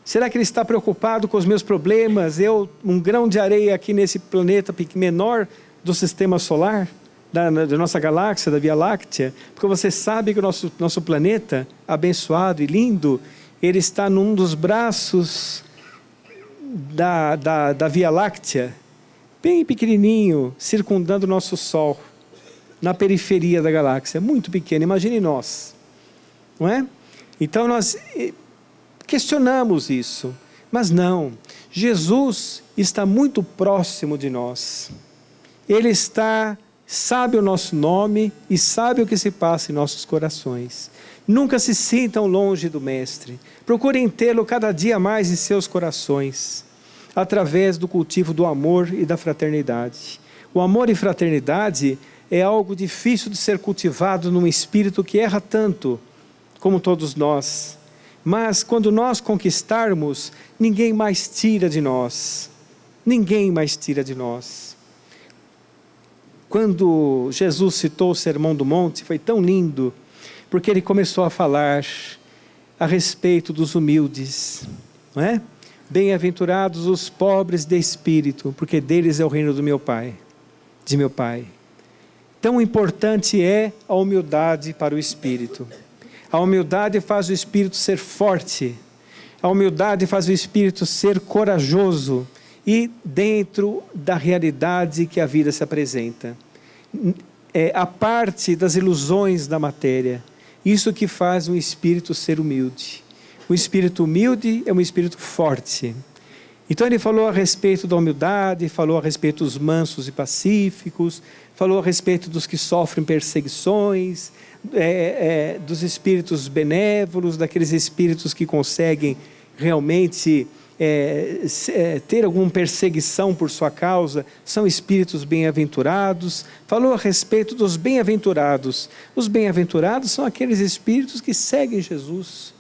Será que ele está preocupado com os meus problemas? Eu, um grão de areia aqui nesse planeta menor do sistema solar, da nossa galáxia, da Via Láctea, porque você sabe que o nosso planeta, abençoado e lindo, ele está num dos braços da Via Láctea, bem pequenininho, circundando o nosso Sol, na periferia da galáxia, muito pequeno. Imagine nós, não é? Então nós questionamos isso, mas não, Jesus está muito próximo de nós. Ele sabe o nosso nome e sabe o que se passa em nossos corações. Nunca se sintam longe do Mestre. Procurem tê-lo cada dia mais em seus corações, através do cultivo do amor e da fraternidade. O amor e fraternidade é algo difícil de ser cultivado num espírito que erra tanto, como todos nós. Mas quando nós conquistarmos, ninguém mais tira de nós. Ninguém mais tira de nós. Quando Jesus citou o Sermão do Monte, foi tão lindo, porque ele começou a falar a respeito dos humildes, não é? Bem-aventurados os pobres de espírito, porque deles é o reino do meu Pai, de meu Pai. Tão importante é a humildade para o espírito. A humildade faz o espírito ser forte. A humildade faz o espírito ser corajoso e dentro da realidade que a vida se apresenta. A parte das ilusões da matéria. Isso que faz um espírito ser humilde. O espírito humilde é um espírito forte. Então ele falou a respeito da humildade, falou a respeito dos mansos e pacíficos, falou a respeito dos que sofrem perseguições, dos espíritos benévolos, daqueles espíritos que conseguem realmente ter alguma perseguição por sua causa, são espíritos bem-aventurados. Falou a respeito dos bem-aventurados. Os bem-aventurados são aqueles espíritos que seguem Jesus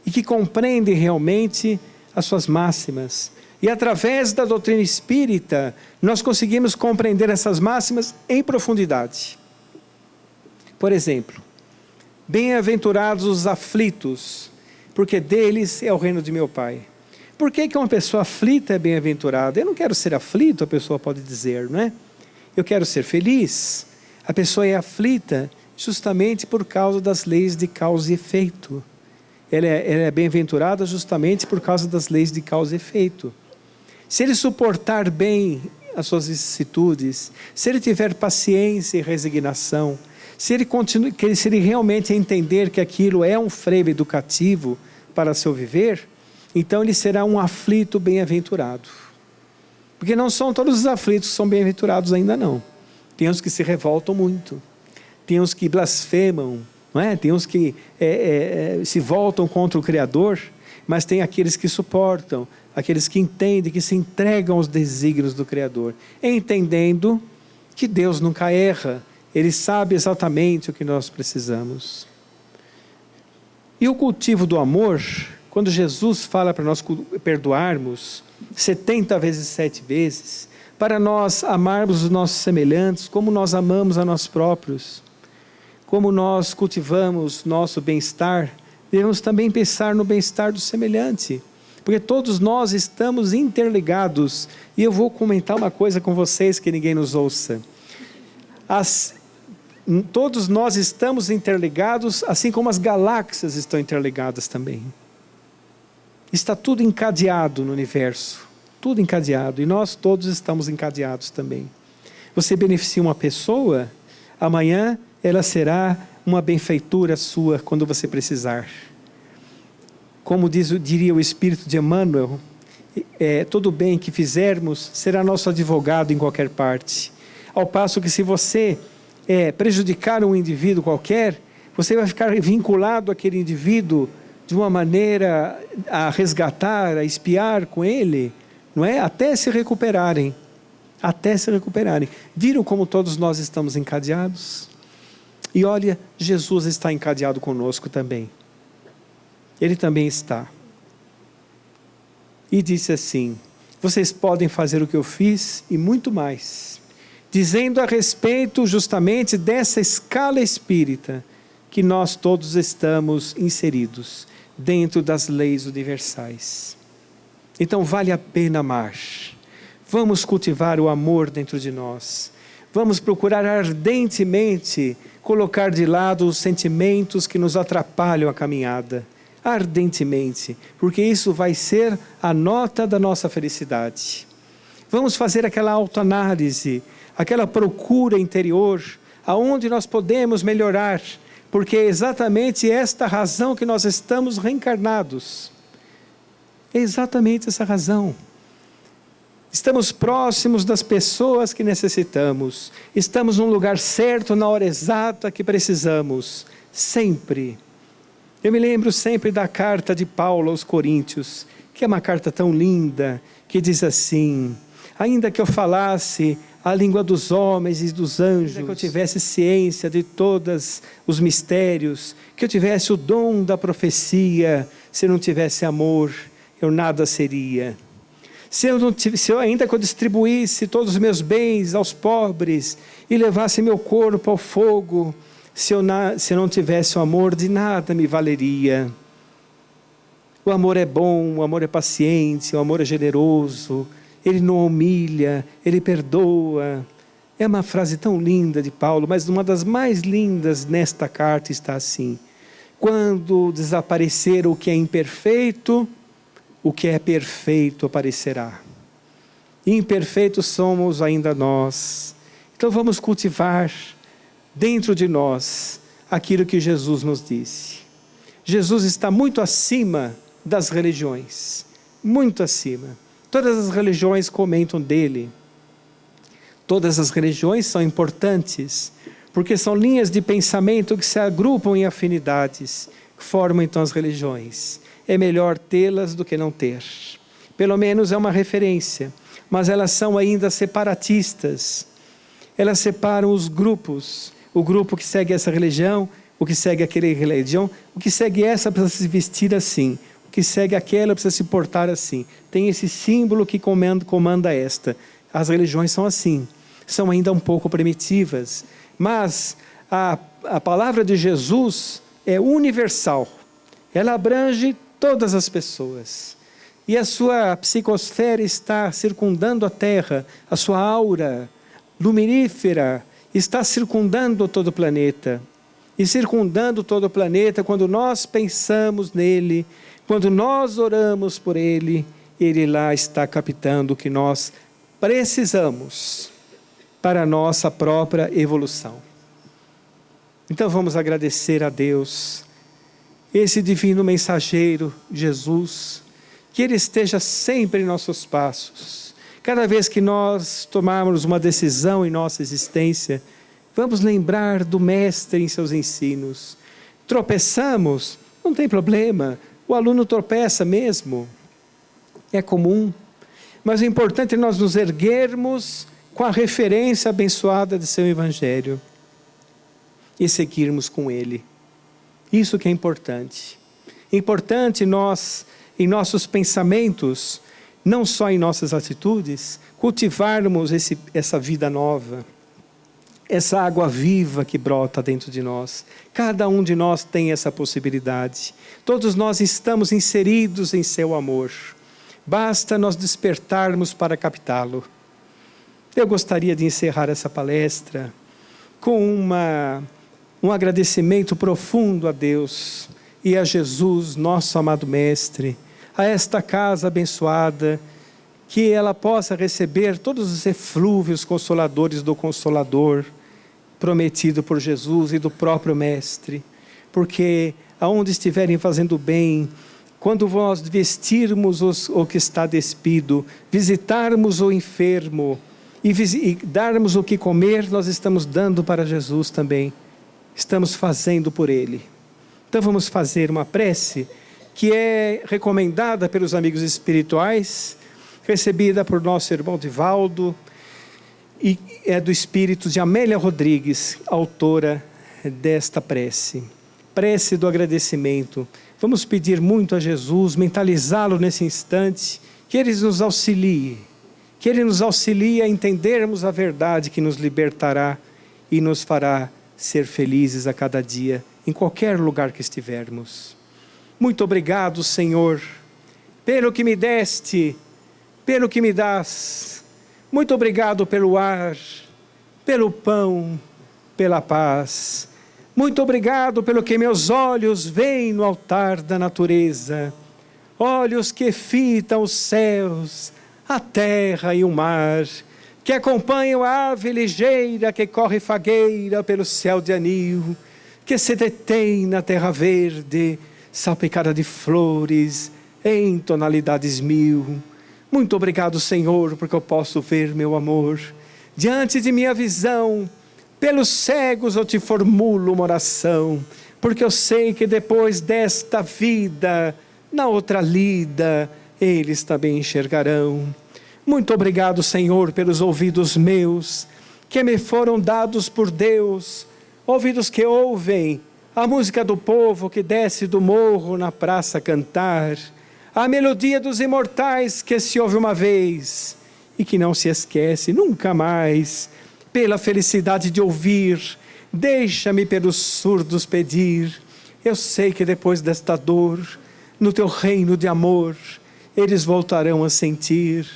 e que compreendem realmente as suas máximas. E através da doutrina espírita, nós conseguimos compreender essas máximas em profundidade. Por exemplo, bem-aventurados os aflitos, porque deles é o reino de meu Pai. Por que uma pessoa aflita é bem-aventurada? Eu não quero ser aflito, a pessoa pode dizer, não é? Eu quero ser feliz. A pessoa é aflita justamente por causa das leis de causa e efeito. ela é bem-aventurada justamente por causa das leis de causa e efeito. Se ele suportar bem as suas vicissitudes, se ele tiver paciência e resignação, se ele realmente entender que aquilo é um freio educativo para seu viver, então ele será um aflito bem-aventurado. Porque não são todos os aflitos que são bem-aventurados ainda não. Tem uns que se revoltam muito, tem uns que blasfemam, não é? Tem uns que se voltam contra o Criador, mas tem aqueles que suportam, aqueles que entendem, que se entregam aos desígnios do Criador, entendendo que Deus nunca erra, Ele sabe exatamente o que nós precisamos. E o cultivo do amor, quando Jesus fala para nós perdoarmos 70 vezes 7 vezes, para nós amarmos os nossos semelhantes, como nós amamos a nós próprios, como nós cultivamos nosso bem-estar, devemos também pensar no bem-estar do semelhante, porque todos nós estamos interligados. E eu vou comentar uma coisa com vocês que ninguém nos ouça. Todos nós estamos interligados, assim como as galáxias estão interligadas também. Está tudo encadeado no universo, tudo encadeado, e nós todos estamos encadeados também. Você beneficia uma pessoa, amanhã ela será uma benfeitura sua quando você precisar. Como diria o Espírito de Emmanuel, todo bem que fizermos será nosso advogado em qualquer parte. Ao passo que se você prejudicar um indivíduo qualquer, você vai ficar vinculado àquele indivíduo de uma maneira a resgatar, a espiar com ele, não é? Até se recuperarem. Viram como todos nós estamos encadeados? E olha, Jesus está encadeado conosco também. Ele também está. E disse assim: vocês podem fazer o que eu fiz e muito mais. Dizendo a respeito justamente dessa escala espírita que nós todos estamos inseridos dentro das leis universais. Então vale a pena amar. Vamos cultivar o amor dentro de nós. Vamos procurar ardentemente colocar de lado os sentimentos que nos atrapalham a caminhada. Ardentemente, porque isso vai ser a nota da nossa felicidade. Vamos fazer aquela autoanálise, aquela procura interior, aonde nós podemos melhorar, porque é exatamente esta razão que nós estamos reencarnados. É exatamente essa razão. Estamos próximos das pessoas que necessitamos, estamos no lugar certo, na hora exata que precisamos, sempre. Eu me lembro sempre da carta de Paulo aos Coríntios, que é uma carta tão linda, que diz assim: ainda que eu falasse a língua dos homens e dos anjos, ainda que eu tivesse ciência de todos os mistérios, que eu tivesse o dom da profecia, se eu não tivesse amor, eu nada seria. Ainda que eu distribuísse todos os meus bens aos pobres e levasse meu corpo ao fogo, se eu não tivesse o amor, de nada me valeria. O amor é bom, o amor é paciente, o amor é generoso, ele não humilha, ele perdoa. É uma frase tão linda de Paulo, mas uma das mais lindas nesta carta está assim: quando desaparecer o que é imperfeito, o que é perfeito aparecerá. Imperfeitos somos ainda nós. Então vamos cultivar dentro de nós aquilo que Jesus nos disse. Jesus está muito acima das religiões, muito acima. Todas as religiões comentam dele. Todas as religiões são importantes, porque são linhas de pensamento que se agrupam em afinidades, que formam então as religiões. É melhor tê-las do que não ter. Pelo menos é uma referência, mas elas são ainda separatistas. Elas separam os grupos. O grupo que segue essa religião, o que segue aquela religião, o que segue essa precisa se vestir assim, o que segue aquela precisa se portar assim. Tem esse símbolo que comanda esta. As religiões são assim, são ainda um pouco primitivas, mas a palavra de Jesus é universal, ela abrange todas as pessoas, e a sua psicosfera está circundando a Terra, a sua aura luminífera está circundando todo o planeta, e circundando todo o planeta, quando nós pensamos nele, quando nós oramos por ele, ele lá está captando o que nós precisamos para a nossa própria evolução. Então vamos agradecer a Deus, esse divino mensageiro, Jesus, que ele esteja sempre em nossos passos. Cada vez que nós tomarmos uma decisão em nossa existência, vamos lembrar do Mestre em seus ensinos. Tropeçamos, não tem problema, o aluno tropeça mesmo, é comum. Mas o importante é nós nos erguermos com a referência abençoada de seu Evangelho e seguirmos com ele. Isso que é importante. É importante nós, em nossos pensamentos, não só em nossas atitudes, cultivarmos essa vida nova, essa água viva que brota dentro de nós. Cada um de nós tem essa possibilidade. Todos nós estamos inseridos em seu amor. Basta nós despertarmos para captá-lo. Eu gostaria de encerrar essa palestra com um agradecimento profundo a Deus e a Jesus, nosso amado Mestre, a esta casa abençoada, que ela possa receber todos os eflúvios consoladores do Consolador, prometido por Jesus e do próprio Mestre, porque aonde estiverem fazendo bem, quando nós vestirmos o que está despido, visitarmos o enfermo e darmos o que comer, nós estamos dando para Jesus também, estamos fazendo por Ele. Então vamos fazer uma prece que é recomendada pelos amigos espirituais, recebida por nosso irmão Divaldo, e é do espírito de Amélia Rodrigues, autora desta prece. Prece do agradecimento. Vamos pedir muito a Jesus, mentalizá-lo nesse instante, que Ele nos auxilie, que Ele nos auxilie a entendermos a verdade que nos libertará e nos fará ser felizes a cada dia, em qualquer lugar que estivermos. Muito obrigado, Senhor, pelo que me deste, pelo que me dás. Muito obrigado pelo ar, pelo pão, pela paz. Muito obrigado pelo que meus olhos veem no altar da natureza. Olhos que fitam os céus, a terra e o mar, que acompanham a ave ligeira que corre fagueira pelo céu de anil, que se detém na terra verde, salpicada de flores, em tonalidades mil. Muito obrigado, Senhor, porque eu posso ver, meu amor, diante de minha visão. Pelos cegos eu te formulo uma oração, porque eu sei que depois desta vida, na outra lida, eles também enxergarão. Muito obrigado, Senhor, pelos ouvidos meus, que me foram dados por Deus, ouvidos que ouvem a música do povo que desce do morro na praça cantar, a melodia dos imortais que se ouve uma vez e que não se esquece nunca mais. Pela felicidade de ouvir, deixa-me pelos surdos pedir. Eu sei que depois desta dor, no teu reino de amor, eles voltarão a sentir.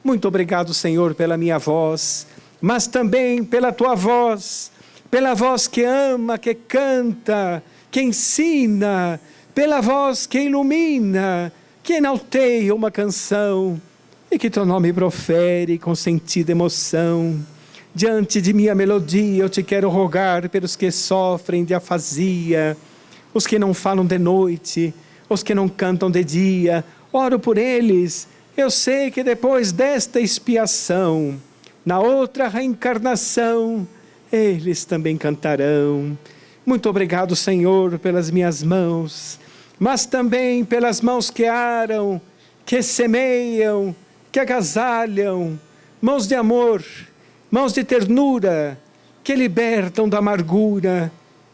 Muito obrigado, Senhor, pela minha voz, mas também pela tua voz, pela voz que ama, que canta, que ensina, pela voz que ilumina, que enalteia uma canção e que teu nome profere com sentida emoção. Diante de minha melodia eu te quero rogar pelos que sofrem de afasia, os que não falam de noite, os que não cantam de dia. Oro por eles. Eu sei que depois desta expiação, na outra reencarnação, eles também cantarão. Muito obrigado, Senhor, pelas minhas mãos, mas também pelas mãos que aram, que semeiam, que agasalham, mãos de amor, mãos de ternura, que libertam da amargura,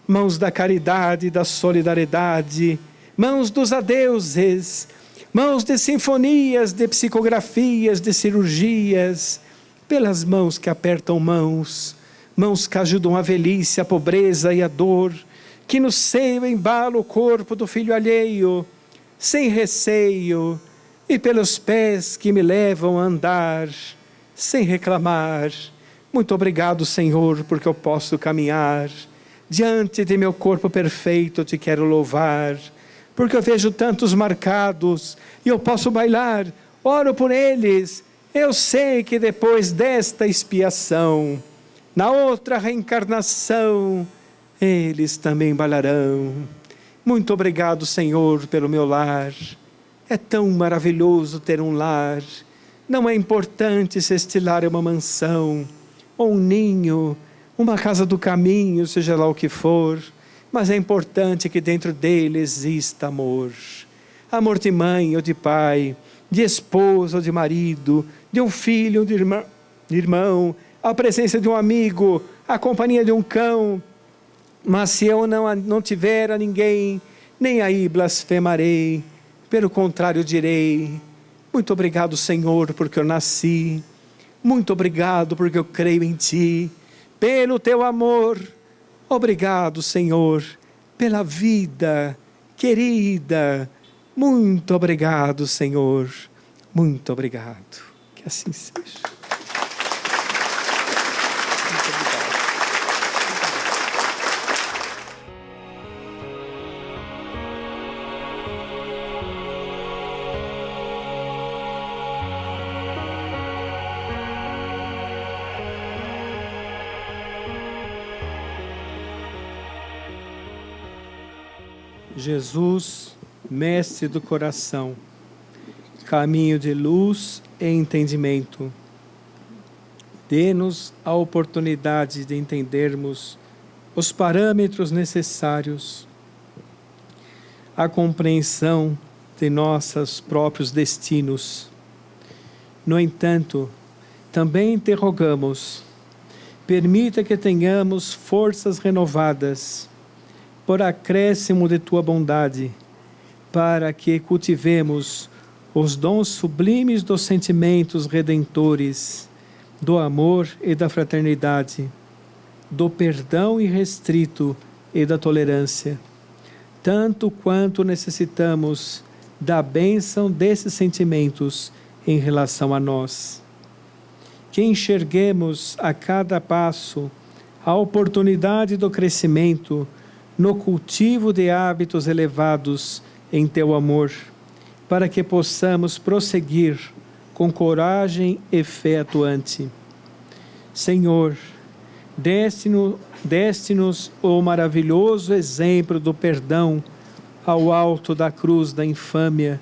mãos da caridade e da solidariedade, mãos dos adeuses, mãos de sinfonias, de psicografias, de cirurgias, pelas mãos que apertam mãos, mãos que ajudam a velhice, a pobreza e a dor, que no seio embala o corpo do filho alheio, sem receio, e pelos pés que me levam a andar, sem reclamar. Muito obrigado, Senhor, porque eu posso caminhar. diante de meu corpo perfeito, eu te quero louvar, porque eu vejo tantos marcados e eu posso bailar, oro por eles. Eu sei que depois desta expiação, na outra reencarnação, eles também bailarão. Muito obrigado, Senhor, pelo meu lar. É tão maravilhoso ter um lar. Não é importante se este lar é uma mansão, ou um ninho, uma casa do caminho, seja lá o que for, mas é importante que dentro dele exista amor. Amor de mãe ou de pai, de esposa ou de marido, de um filho ou de irmão, a presença de um amigo, a companhia de um cão. Mas se eu não tiver a ninguém, nem aí blasfemarei, pelo contrário direi: muito obrigado, Senhor, porque eu nasci, muito obrigado porque eu creio em Ti, pelo Teu amor, obrigado, Senhor, pela vida querida, muito obrigado, Senhor, muito obrigado, que assim seja. Jesus, mestre do coração, caminho de luz e entendimento, dê-nos a oportunidade de entendermos os parâmetros necessários, a compreensão de nossos próprios destinos. No entanto, também interrogamos, permita que tenhamos forças renovadas, por acréscimo de Tua bondade, para que cultivemos os dons sublimes dos sentimentos redentores, do amor e da fraternidade, do perdão irrestrito e da tolerância, tanto quanto necessitamos da bênção desses sentimentos em relação a nós. Que enxerguemos a cada passo a oportunidade do crescimento no cultivo de hábitos elevados em Teu amor, para que possamos prosseguir com coragem e fé atuante. Senhor, deste-nos o maravilhoso exemplo do perdão ao alto da cruz da infâmia.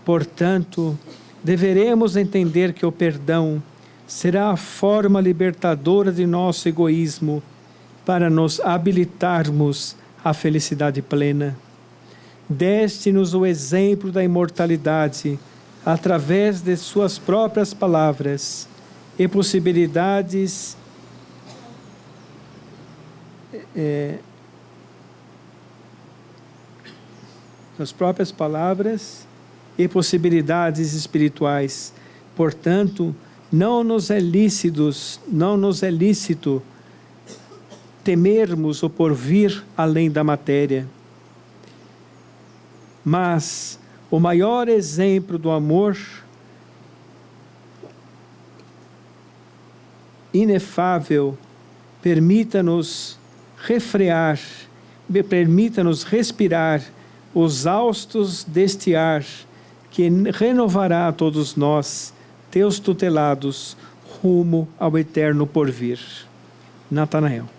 Portanto, deveremos entender que o perdão será a forma libertadora de nosso egoísmo, para nos habilitarmos à felicidade plena. Deste-nos o exemplo da imortalidade, através de Suas próprias palavras e possibilidades Suas próprias palavras e possibilidades espirituais. Portanto, não nos é lícito temermos o porvir além da matéria. Mas o maior exemplo do amor inefável, permita-nos respirar os haustos deste ar que renovará a todos nós, Teus tutelados, rumo ao eterno porvir. Natanael.